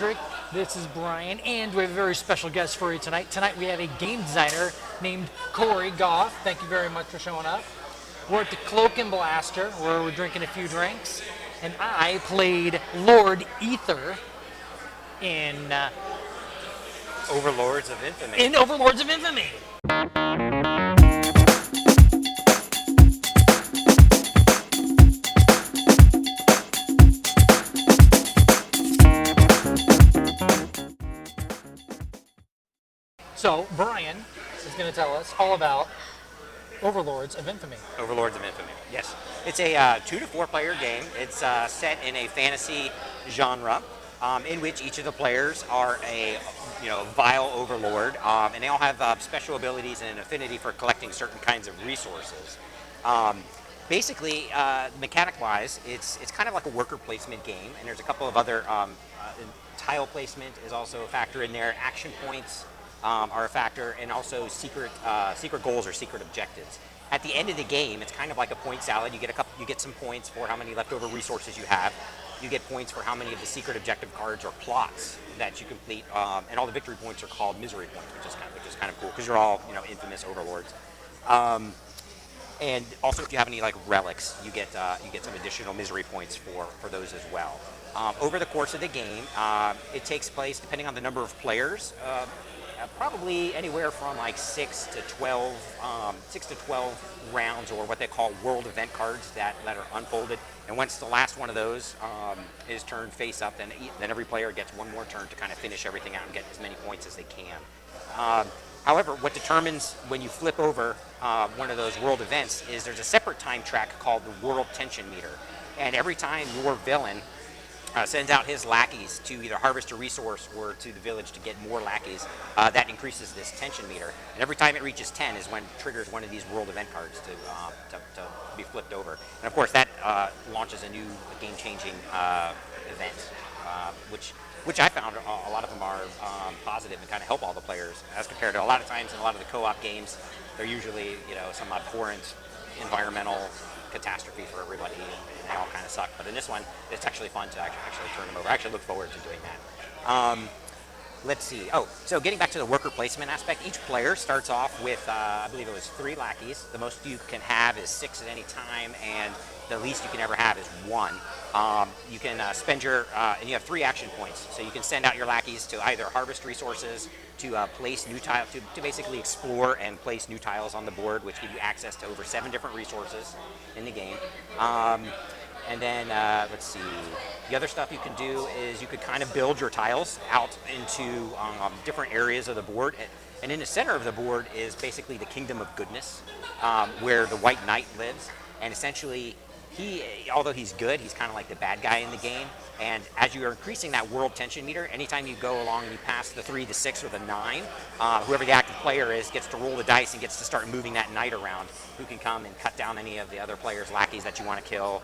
Patrick. This is Brian, and we have a very special guest for you tonight. Tonight we have a game designer named Cory Goff. Thank you very much for showing up. We're at the Cloak and Blaster, where we're drinking a few drinks, and I played Lord Ether in Overlords of Infamy. Overlords of Infamy. So, Brian is going to tell us all about Overlords of Infamy. Overlords of Infamy, yes. It's a 2 to 4 player game. It's set in a fantasy genre in which each of the players are a vile overlord, and they all have special abilities and an affinity for collecting certain kinds of resources. Basically, mechanic-wise, it's kind of like a worker placement game, and there's a couple of other tile placement is also a factor in there. Action points are a factor, and also secret goals or secret objectives. At the end of the game, it's kind of like a point salad. You get some points for how many leftover resources you have. You get points for how many of the secret objective cards or plots that you complete, and all the victory points are called misery points, which is kind of cool because you're all infamous overlords. And also, if you have any like relics, you get some additional misery points for those as well. Over the course of the game, it takes place depending on the number of players. Probably anywhere from like 6 to 12 rounds, or what they call world event cards that are unfolded. And once the last one of those is turned face up, then every player gets one more turn to kind of finish everything out and get as many points as they can. However, what determines when you flip over one of those world events is there's a separate time track called the World Tension Meter. And every time your villain sends out his lackeys to either harvest a resource or to the village to get more lackeys, that increases this tension meter. And every time it reaches 10 is when it triggers one of these world event cards to be flipped over. And of course that launches a new game-changing event, which I found a lot of them are positive and kind of help all the players, as compared to a lot of times in a lot of the co-op games, they're usually some abhorrent environmental catastrophe for everybody, and they all kind of suck. But in this one, it's actually fun to actually turn them over. I actually look forward to doing that. Let's see. Oh, so getting back to the worker placement aspect, each player starts off with, I believe it was 3 lackeys. The most you can have is 6 at any time, and the least you can ever have is 1. You can spend and you have 3 action points. So you can send out your lackeys to either harvest resources, to place new tiles, to basically explore and place new tiles on the board, which give you access to over 7 different resources in the game. And then, let's see, the other stuff you can do is you could kind of build your tiles out into different areas of the board. And in the center of the board is basically the Kingdom of Goodness, where the White Knight lives. And essentially, although he's good, he's kind of like the bad guy in the game. And as you are increasing that world tension meter, anytime you go along and you pass the 3, the 6, or the 9, whoever the active player is gets to roll the dice and gets to start moving that knight around, who can come and cut down any of the other players' lackeys that you want to kill,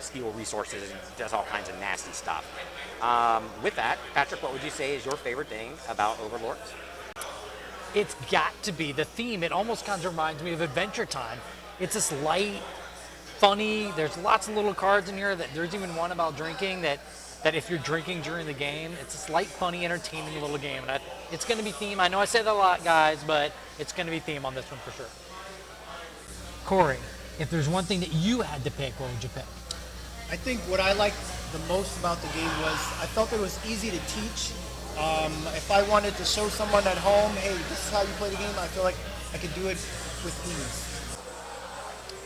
steal resources, and does all kinds of nasty stuff. With that, Patrick, what would you say is your favorite thing about Overlords? It's got to be the theme. It almost kind of reminds me of Adventure Time. It's this light, funny. There's lots of little cards in here. There's even one about drinking that if you're drinking during the game, it's this light, funny, entertaining little game. And it's going to be theme. I know I say that a lot, guys, but it's going to be theme on this one for sure. Cory, if there's one thing that you had to pick, what would you pick? I think what I liked the most about the game was I felt it was easy to teach. If I wanted to show someone at home, hey, this is how you play the game, I feel like I could do it with ease.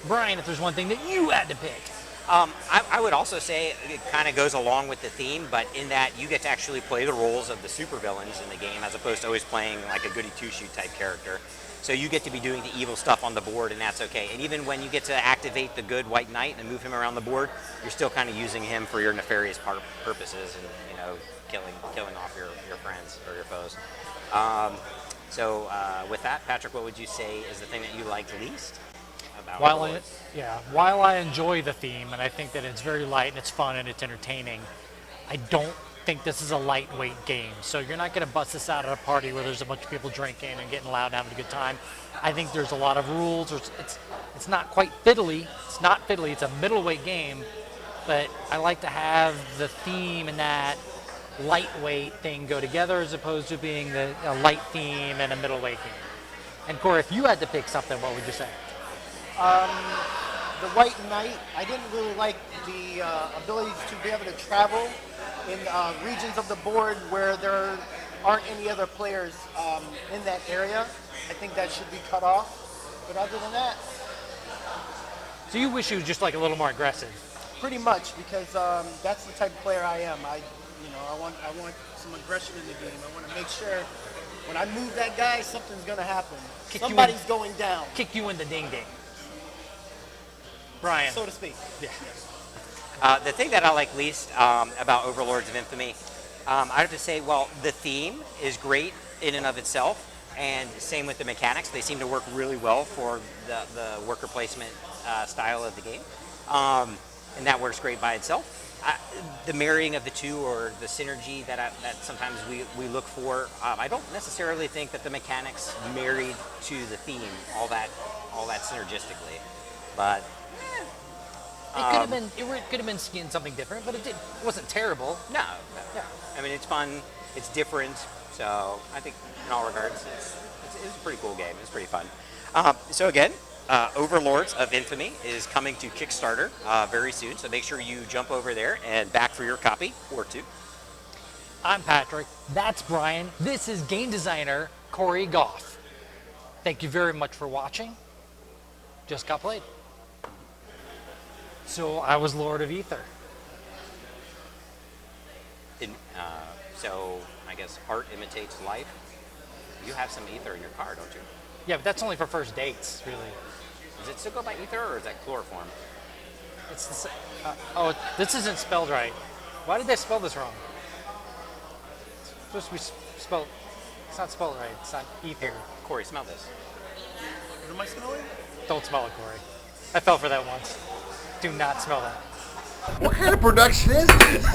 Brian, if there's one thing that you had to pick. I would also say it kind of goes along with the theme, but in that you get to actually play the roles of the supervillains in the game, as opposed to always playing like a goody two-shoe type character. So you get to be doing the evil stuff on the board, and that's okay. And even when you get to activate the good White Knight and move him around the board, you're still kind of using him for your nefarious purposes, and killing off your friends or your foes. So with that, Patrick, what would you say is the thing that you liked least about Overlords? While I enjoy the theme, and I think that it's very light and it's fun and it's entertaining, I don't think this is a lightweight game. So you're not going to bust this out at a party where there's a bunch of people drinking and getting loud and having a good time. I think there's a lot of rules. It's not quite fiddly. It's not fiddly. It's a middleweight game, but I like to have the theme and that lightweight thing go together as opposed to being a light theme and a middleweight game. And Corey, if you had to pick something, what would you say? The White Knight, I didn't really like the ability to be able to travel in regions of the board where there aren't any other players in that area. I think that should be cut off. But other than that, So you wish you was just like a little more aggressive. pretty much, because that's the type of player I am. I want some aggression in the game. I want to make sure when I move that guy, something's going to happen. Somebody's going down, Kick you in the ding ding. Brian. so to speak. Yeah. The thing that I like least about Overlords of Infamy, I have to say, well, the theme is great in and of itself, and same with the mechanics. They seem to work really well for the worker placement style of the game, and that works great by itself. The marrying of the two, or the synergy that sometimes we look for, I don't necessarily think that the mechanics married to the theme all that synergistically, but. It could have been skinned something different, but it wasn't terrible. No. I mean, it's fun. It's different. So I think in all regards, it's a pretty cool game. It's pretty fun. So again, Overlords of Infamy is coming to Kickstarter very soon. So make sure you jump over there and back for your copy or two. I'm Patrick. That's Brian. This is game designer Cory Goff. Thank you very much for watching. Just got played. So I was Lord of Ether. So I guess art imitates life. You have some ether in your car, don't you? Yeah, but that's only for first dates, really. Does it still go by ether, or is that chloroform? It's the this isn't spelled right. Why did they spell this wrong? It's supposed to be spelled. It's not spelled right. It's not ether. Corey, smell this. What am I smelling? Don't smell it, Corey. I fell for that once. Do not smell that. What kind of production is this?